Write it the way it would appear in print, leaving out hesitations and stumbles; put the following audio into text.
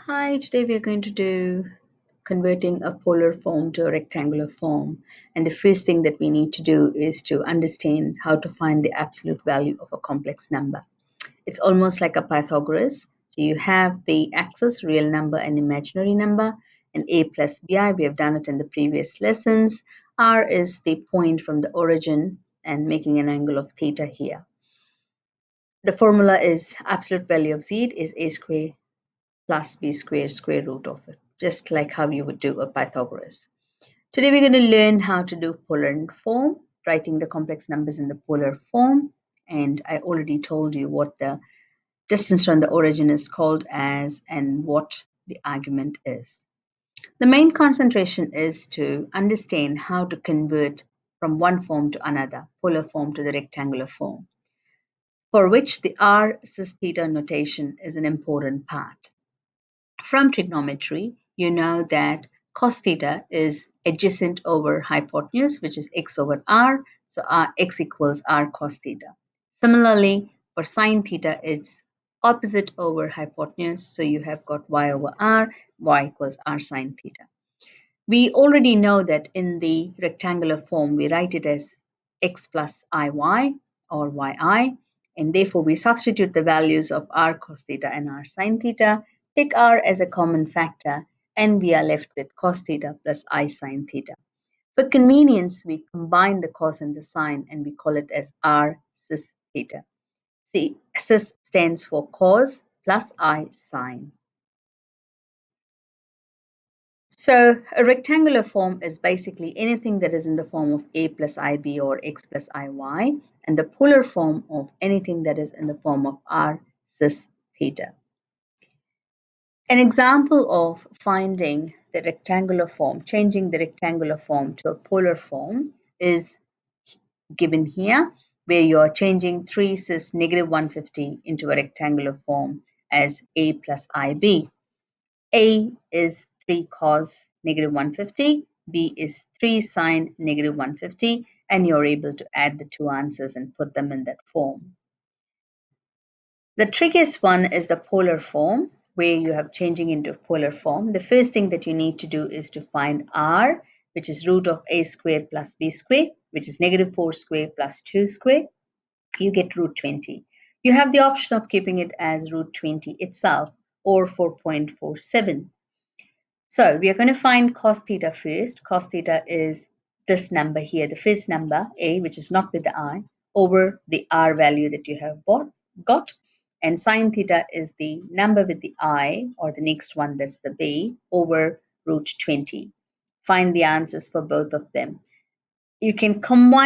Hi, today we are going to do converting a polar form to a rectangular form. And the first thing that we need to do is to understand how to find the absolute value of a complex number. It's almost like a Pythagoras. So you have the axis, real number and imaginary number, and a plus bi. We have done it in the previous lessons. R is the point from the origin and making an angle of theta here. The formula is absolute value of z is a square plus b squared square root of it, just like how you would do a Pythagoras. Today we're going to learn how to do polar form, writing the complex numbers in the polar form. And I already told you what the distance from the origin is called as and what the argument is. The main concentration is to understand how to convert from one form to another, polar form to the rectangular form, for which the r cis theta notation is an important part. From trigonometry, you know that cos theta is adjacent over hypotenuse, which is x over r. So x equals r cos theta. Similarly, for sine theta, it's opposite over hypotenuse. So you have got y over r, y equals r sine theta. We already know that in the rectangular form, we write it as x plus iy or yi, and therefore we substitute the values of r cos theta and r sine theta, take r as a common factor, and we are left with cos theta plus I sine theta. For convenience, we combine the cos and the sine, and we call it as r cis theta. See, cis stands for cos plus I sine. So a rectangular form is basically anything that is in the form of a plus ib or x plus iy, and the polar form of anything that is in the form of r cis theta. An example of finding the rectangular form, changing the rectangular form to a polar form is given here, where you are changing 3 cis negative 150 into a rectangular form as a plus ib. A is 3 cos negative 150, B is 3 sine negative 150, and you're able to add the two answers and put them in that form. The trickiest one is the polar form, where you have changing into polar form. The first thing that you need to do is to find r, which is root of a squared plus b squared, which is negative 4 squared plus 2 squared. You get root 20. You have the option of keeping it as root 20 itself or 4.47. So we are going to find cos theta first. Cos theta is this number here, the first number, a, which is not with the I, over the r value that you have got. And sine theta is the number with the I, or the next one, that's the b, over root 20. Find the answers for both of them. You can combine